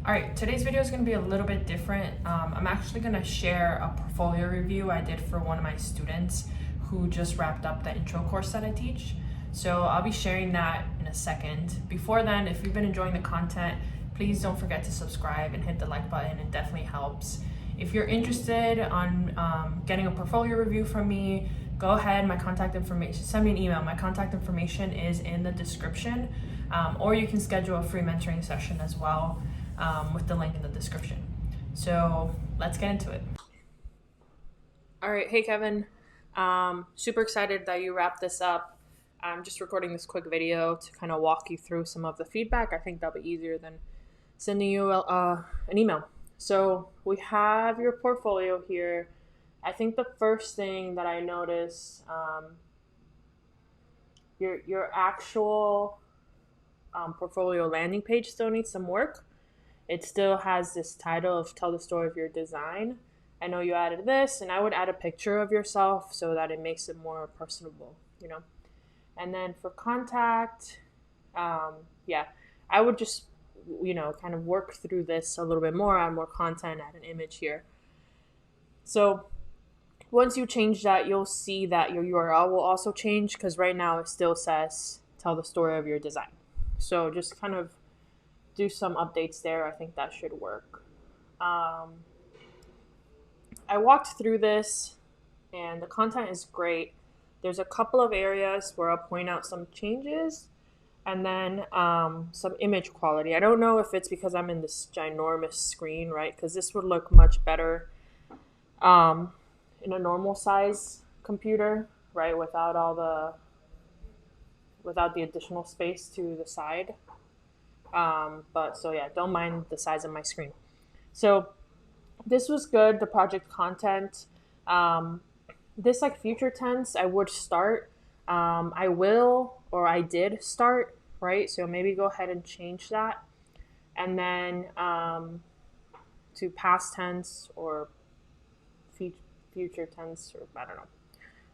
All right, today's video is going to be a little bit different. I'm actually going to share a portfolio review I did for one of my students who just wrapped up the intro course that I teach. So I'll be sharing that in a second. Before then, if you've been enjoying the content, please don't forget to subscribe and hit the like button. It definitely helps. If you're interested on getting a portfolio review from me, go ahead. My contact information, send me an email. My contact information is in the description, or you can schedule a free mentoring session as well. With the link in the description. So let's get into it. All right, hey Kevin. Super excited that you wrapped this up. I'm just recording this quick video to kind of walk you through some of the feedback. I think that'll be easier than sending you an email. So we have your portfolio here. I think the first thing that I noticed, your actual portfolio landing page still needs some work. It still has this title of Tell the Story of Your Design. I know you added this, and I would add a picture of yourself so that it makes it more personable, you know. And then for contact, I would just, kind of work through this a little bit more, add more content, add an image here. So once you change that, you'll see that your URL will also change because right now it still says Tell the Story of Your Design. So just kind of do some updates there. I think that should work. I walked through this and the content is great. There's a couple of areas where I'll point out some changes and then some image quality. I don't know if it's because I'm in this ginormous screen, right? Because this would look much better in a normal size computer, right? Without the additional space to the side. Don't mind the size of my screen. So this was good, the project content. This future tense, I would start. I did start, right? So maybe go ahead and change that. And then to past tense or future tense, or I don't know.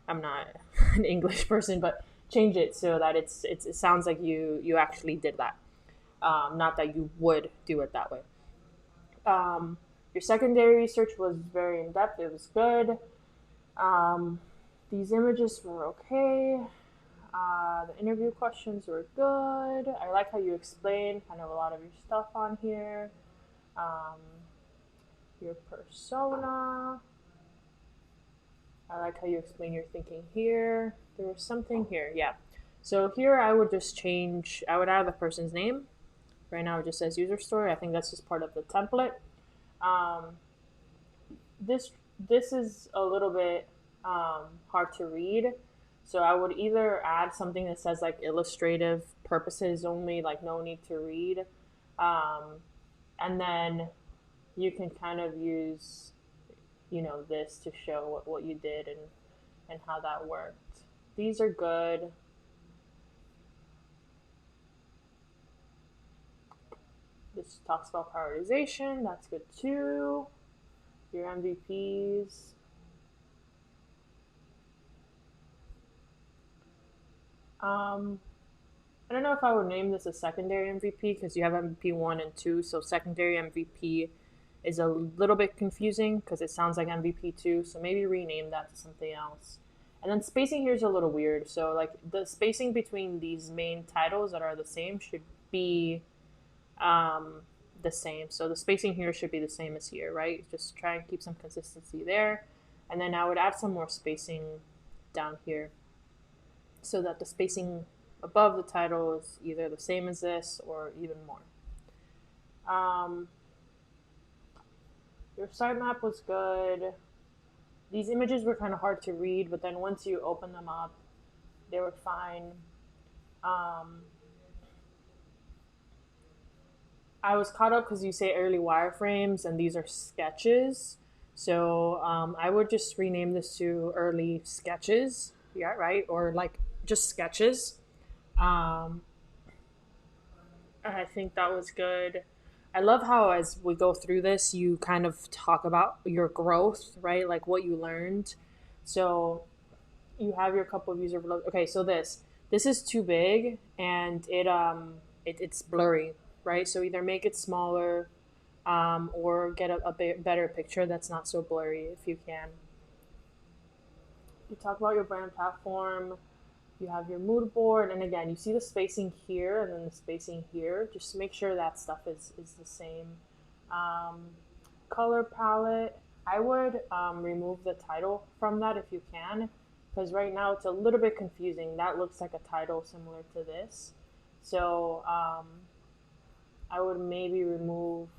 I'm not an English person, but change it so that it sounds like you actually did that. Not that you would do it that way. Your secondary research was very in-depth. It was good. These images were okay. The interview questions were good. I like how you explained kind of a lot of your stuff on here. Your persona. I like how you explain your thinking here. There was something here. Yeah. So here I would add the person's name. Right now it just says user story. I think that's just part of the template. This is a little bit hard to read. So I would either add something that says illustrative purposes only, no need to read. And then you can kind of use, this to show what you did and how that worked. These are good. This talks about prioritization. That's good too. Your MVPs. I don't know if I would name this a secondary MVP because you have MVP 1 and 2. So secondary MVP is a little bit confusing because it sounds like MVP 2. So maybe rename that to something else. And then spacing here is a little weird. So the spacing between these main titles that are the same should be the same. So the spacing here should be the same as here, right? Just try and keep some consistency there. And then I would add some more spacing down here so that the spacing above the title is either the same as this or even more. Your sitemap was good. These images were kind of hard to read, but then once you open them up, they were fine. I was caught up because you say early wireframes and these are sketches. So I would just rename this to early sketches. Yeah, right? Or just sketches. I think that was good. I love how as we go through this, you kind of talk about your growth, right? What you learned. So you have your couple of user flows. Okay, so this is too big and it's blurry, right? So either make it smaller or get a better picture that's not so blurry if you can. You talk about your brand platform, you have your mood board, and again, you see the spacing here and then the spacing here. Just make sure that stuff is the same. Um, Color palette, I would remove the title from that if you can, because right now it's a little bit confusing. That looks like a title similar to this. So I would maybe remove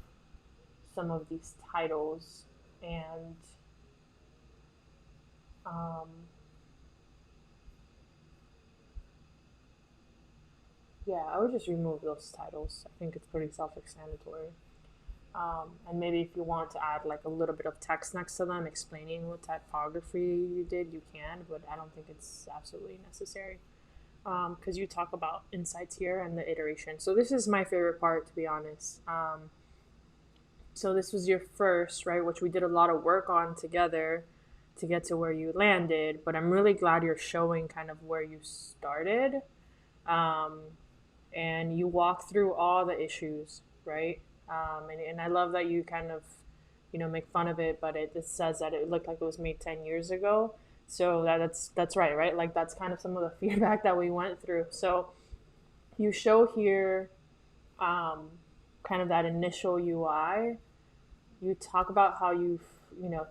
some of these titles and um, yeah, I would just remove those titles. I think it's pretty self-explanatory. And maybe if you want to add like a little bit of text next to them explaining what typography you did, you can, but I don't think it's absolutely necessary because you talk about insights here and the iteration. So this is my favorite part, to be honest. So this was your first, right, which we did a lot of work on together to get to where you landed, but I'm really glad you're showing kind of where you started. Um, and you walk through all the issues, right? And I love that you kind of, make fun of it, but it says that it looked like it was made 10 years ago. So that's right, right? Like that's kind of some of the feedback that we went through. So you show here um, kind of that initial UI. You talk about how you've,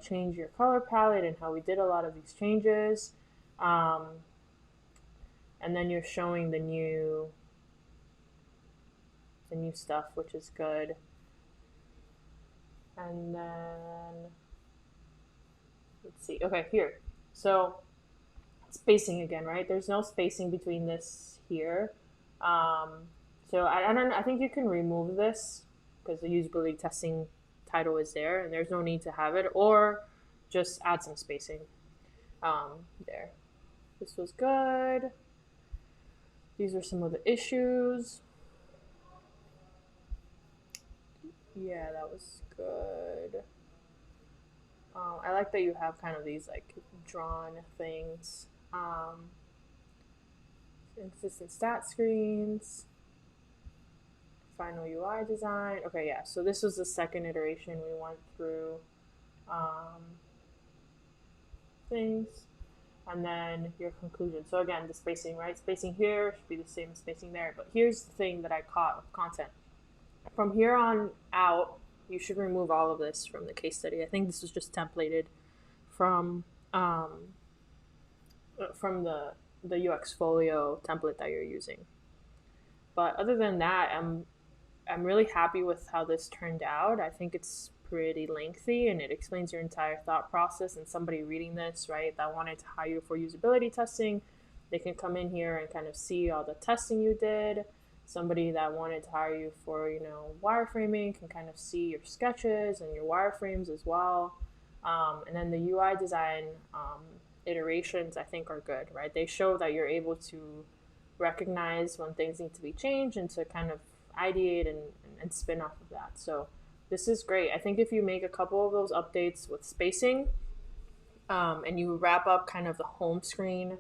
changed your color palette and how we did a lot of these changes. Um, and then you're showing the new stuff, which is good. And then let's see. Okay, here. So spacing again, right? There's no spacing between this here. Um, so I don't. I think you can remove this because the usability testing title is there, and there's no need to have it, or just add some spacing. There. This was good. These are some of the issues. Yeah, that was good. I like that you have kind of these like drawn things. Consistent stat screens, final UI design. Okay, yeah. So this was the second iteration we went through things, and then your conclusion. So again, the spacing, right? Spacing here should be the same as spacing there. But here's the thing that I caught with content. From here on out, you should remove all of this from the case study. I think this was just templated from the UX Folio template that you're using. But other than that, I'm really happy with how this turned out. I think it's pretty lengthy and it explains your entire thought process. And somebody reading this, right, that wanted to hire you for usability testing, they can come in here and kind of see all the testing you did. Somebody that wanted to hire you for, wireframing can kind of see your sketches and your wireframes as well. And then the UI design iterations, I think, are good, right? They show that you're able to recognize when things need to be changed and to kind of ideate and spin off of that. So this is great. I think if you make a couple of those updates with spacing and you wrap up kind of the home screen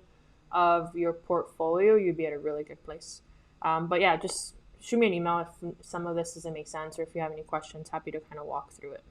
of your portfolio, you'd be at a really good place. But yeah, just shoot me an email if some of this doesn't make sense or if you have any questions. Happy to kind of walk through it.